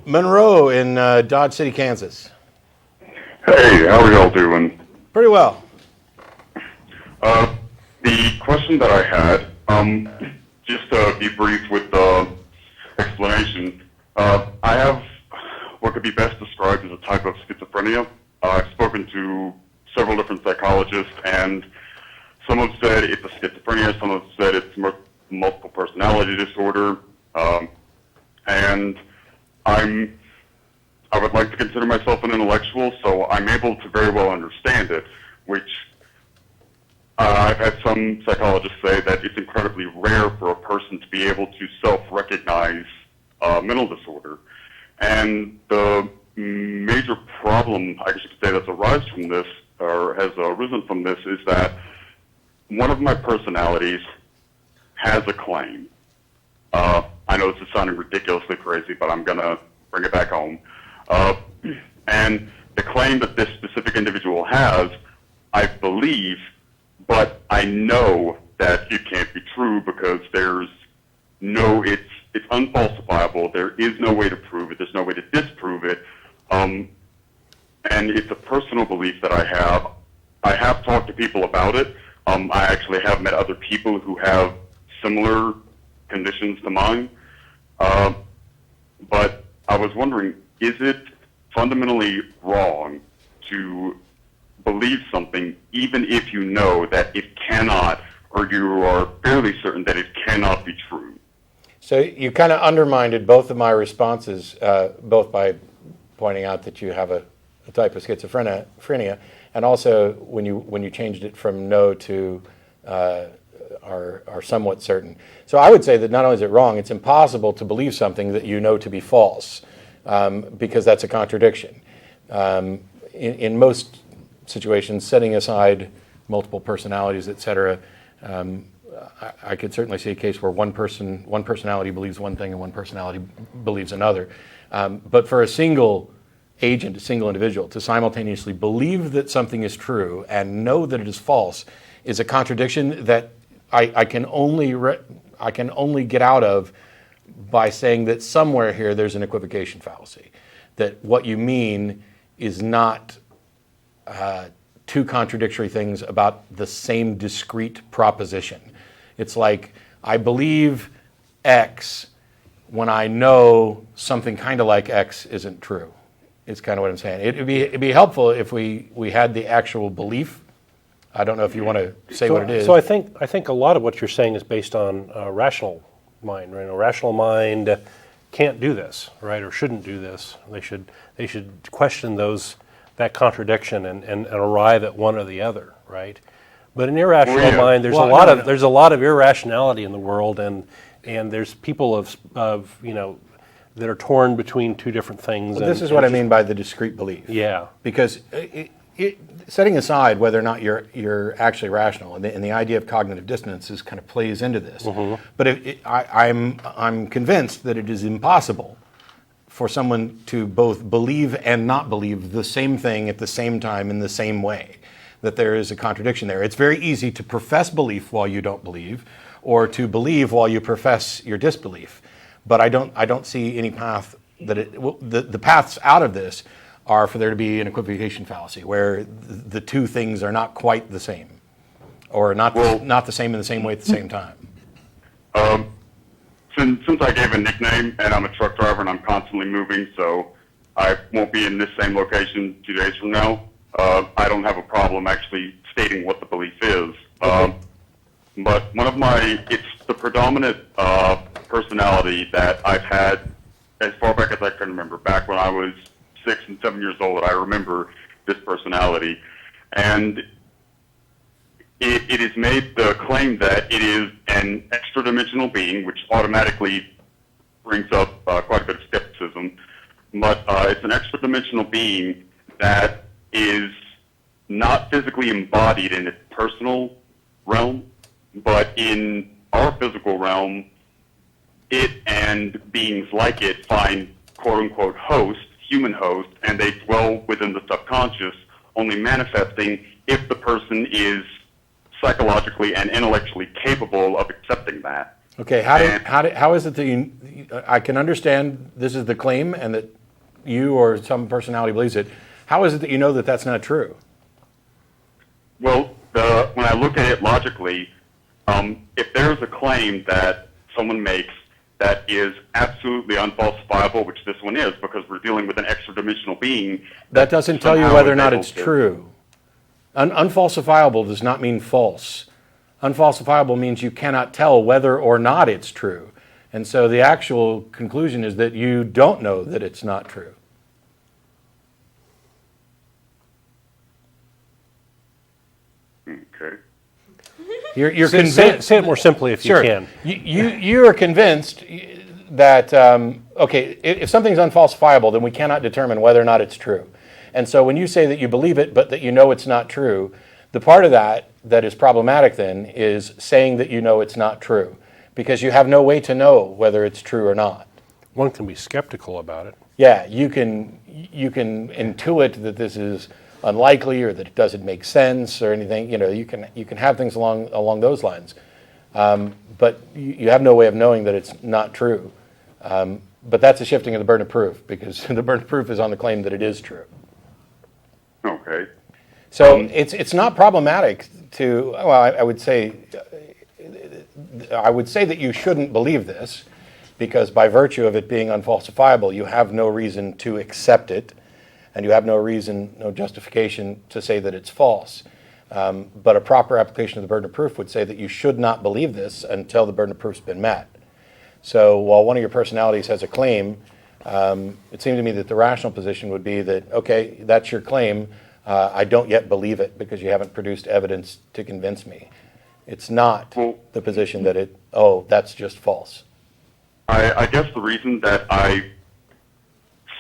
Monroe in Dodge City, Kansas. Hey, how are y'all doing? Pretty well. The question that I had, just to be brief with the explanation, I have what could be best described as a type of schizophrenia. I've spoken to several different psychologists, and some have said it's a schizophrenia, some have said it's multiple personality disorder, and I would like to consider myself an intellectual, so I'm able to very well understand it, which I've had some psychologists say that it's incredibly rare for a person to be able to self-recognize mental disorder. And the major problem, I guess you could say, that's arisen from this, or has arisen from this, is that one of my personalities has a claim. I know this is sounding ridiculously crazy, but I'm going to bring it back home. And the claim that this specific individual has, I believe, but I know that it can't be true because it's unfalsifiable. There is no way to prove it. There's no way to disprove it. And it's a personal belief that I have. I have talked to people about it. I actually have met other people who have similar conditions to mine. But I was wondering, is it fundamentally wrong to believe something even if you know that it cannot, or you are fairly certain that it cannot be true? So you kind of undermined both of my responses, both by pointing out that you have a type of schizophrenia, and also when you changed it from no to are somewhat certain. So I would say that not only is it wrong, it's impossible to believe something that you know to be false, because that's a contradiction. In most situations, setting aside multiple personalities, etc., I could certainly see a case where one personality believes one thing and one personality believes another. But for a single agent, a single individual, to simultaneously believe that something is true and know that it is false is a contradiction that I can only get out of by saying that somewhere here there's an equivocation fallacy, that what you mean is not two contradictory things about the same discrete proposition. It's like, I believe X when I know something kind of like X isn't true. It's kind of what I'm saying. It'd be helpful if we had the actual belief. I don't know if you want to say what it is. So I think a lot of what you're saying is based on a rational mind, right? A rational mind can't do this, right, or shouldn't do this. They should question that contradiction and arrive at one or the other, right? But an irrational mind, there's a lot of irrationality in the world, and there's people of that are torn between two different things. Well, this is what I mean by the discrete belief. Yeah. Because setting aside whether or not you're actually rational, and the idea of cognitive dissonance kind of plays into this. Mm-hmm. But I'm convinced that it is impossible for someone to both believe and not believe the same thing at the same time in the same way, that there is a contradiction there. It's very easy to profess belief while you don't believe, or to believe while you profess your disbelief. But I don't see any path the paths out of this are for there to be an equivocation fallacy, where the two things are not quite the same, or not the same in the same way at the same time. Since I gave a nickname, and I'm a truck driver and I'm constantly moving, so I won't be in this same location 2 days from now, I don't have a problem actually stating what the belief is. Okay. But it's the predominant personality that I've had as far back as I can remember. Back when I was 6 and 7 years old, I remember this personality. And it is made the claim that it is an extra-dimensional being, which automatically brings up quite a bit of skepticism. But it's an extra-dimensional being that is not physically embodied in its personal realm, but in our physical realm, it and beings like it find quote-unquote host, human host, and they dwell within the subconscious, only manifesting if the person is psychologically and intellectually capable of accepting that. Okay, how is it that I can understand this is the claim and that you or some personality believes it. How is it that you know that that's not true? Well, when I look at it logically, if there's a claim that someone makes that is absolutely unfalsifiable, which this one is because we're dealing with an extra-dimensional being. That doesn't tell you whether or not it's true. Unfalsifiable does not mean false. Unfalsifiable means you cannot tell whether or not it's true. And so the actual conclusion is that you don't know that it's not true. Okay. You're convinced. Say it more simply if Sure. you can. You are convinced that, okay, if something's unfalsifiable, then we cannot determine whether or not it's true. And so when you say that you believe it, but that you know it's not true, the part of that is problematic then is saying that you know it's not true, because you have no way to know whether it's true or not. One can be skeptical about it. Yeah, you can intuit that this is unlikely or that it doesn't make sense or anything. You know, you can have things along those lines, but you have no way of knowing that it's not true. But that's a shifting of the burden of proof, because the burden of proof is on the claim that it is true. Okay. So it's not problematic to. Well, I would say that you shouldn't believe this, because by virtue of it being unfalsifiable, you have no reason to accept it, and you have no reason, no justification to say that it's false. But a proper application of the burden of proof would say that you should not believe this until the burden of proof's been met. So while one of your personalities has a claim, it seemed to me that the rational position would be that, okay, that's your claim. I don't yet believe it because you haven't produced evidence to convince me. It's not the position that that's just false. I guess the reason that I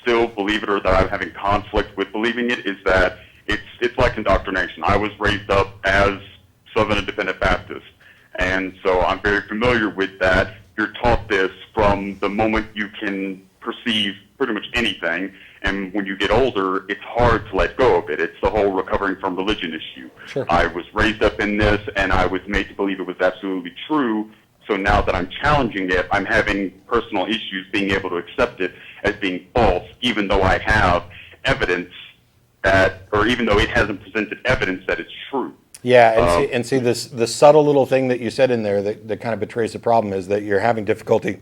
still believe it, or that I'm having conflict with believing it, is that it's like indoctrination. I was raised up as Southern Independent Baptist, and so I'm very familiar with that. You're taught this from the moment you can perceive pretty much anything, and when you get older, it's hard to let go of it. It's the whole recovering from religion issue. Sure. I was raised up in this, and I was made to believe it was absolutely true. So now that I'm challenging it, I'm having personal issues being able to accept it as being false, even though I have evidence that, or even though it hasn't presented evidence that it's true. Yeah, and see this the subtle little thing that you said in there that kind of betrays the problem is that you're having difficulty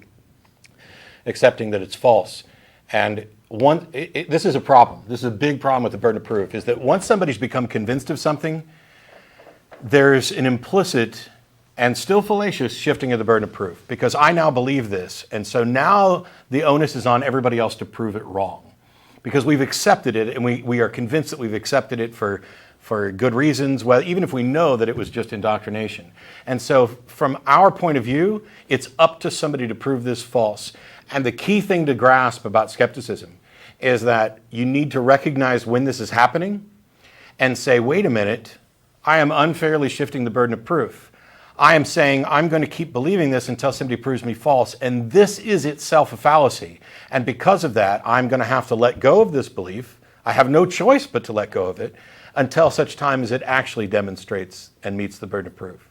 accepting that it's false. And this is a problem. This is a big problem with the burden of proof, is that once somebody's become convinced of something, there's an implicit and still fallacious shifting of the burden of proof, because I now believe this, and so now the onus is on everybody else to prove it wrong, because we've accepted it, and we are convinced that we've accepted it for good reasons, well, even if we know that it was just indoctrination. And so from our point of view, it's up to somebody to prove this false. And the key thing to grasp about skepticism is that you need to recognize when this is happening and say, wait a minute, I am unfairly shifting the burden of proof. I am saying I'm going to keep believing this until somebody proves me false, and this is itself a fallacy. And because of that, I'm going to have to let go of this belief. I have no choice but to let go of it until such time as it actually demonstrates and meets the burden of proof.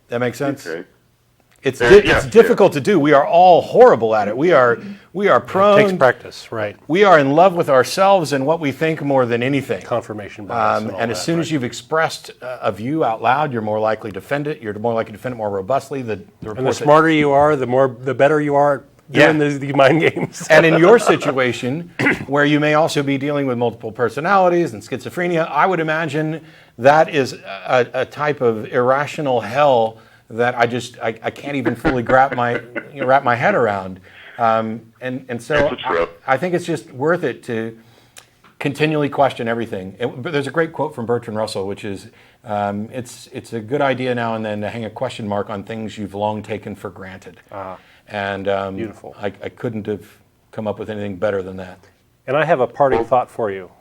That makes sense? Okay. It's difficult to do. We are all horrible at it. We are prone. It takes practice, right? We are in love with ourselves and what we think more than anything. Confirmation bias. And as soon as you've expressed a view out loud, you're more likely to defend it. You're more likely to defend it more robustly. And the smarter you are, the better you are doing the mind games. And in your situation, where you may also be dealing with multiple personalities and schizophrenia, I would imagine that is a type of irrational hell that I can't even fully wrap my head around. And so I think it's just worth it to continually question everything. But there's a great quote from Bertrand Russell, which is, it's a good idea now and then to hang a question mark on things you've long taken for granted. And beautiful. I couldn't have come up with anything better than that. And I have a parting thought for you,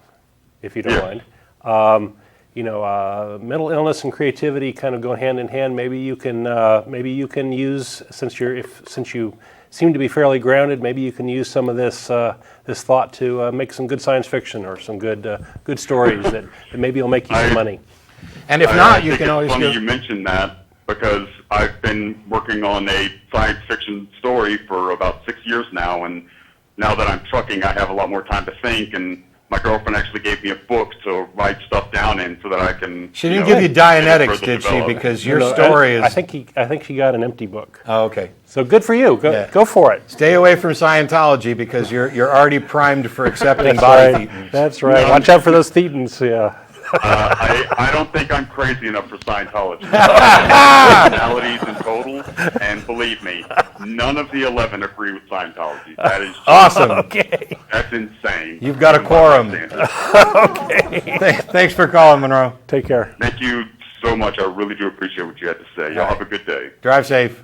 if you don't mind. Mental illness and creativity kind of go hand in hand. Maybe you can use, since you seem to be fairly grounded, maybe you can use some of this thought to make some good science fiction or some good stories that maybe will make you some money. And if not, you can always it's funny go. You mentioned that, because I've been working on a science fiction story for about 6 years now, and now that I'm trucking, I have a lot more time to think, and my girlfriend actually gave me a book to write stuff down in so that I can... She didn't give you Dianetics, did she? develop. Because your story is... I think she got an empty book. Oh, okay. So good for you. Go for it. Stay away from Scientology because you're already primed for accepting That's body right. thetans. That's right. Watch out for those thetans. Yeah. I don't think I'm crazy enough for Scientology. Personalities in total, and believe me, none of the 11 agree with Scientology. That is just, Awesome. Okay. that's insane. You've got a quorum. Okay. Thanks for calling, Monroe. Take care. Thank you so much. I really do appreciate what you had to say. Y'all have a good day. Drive safe.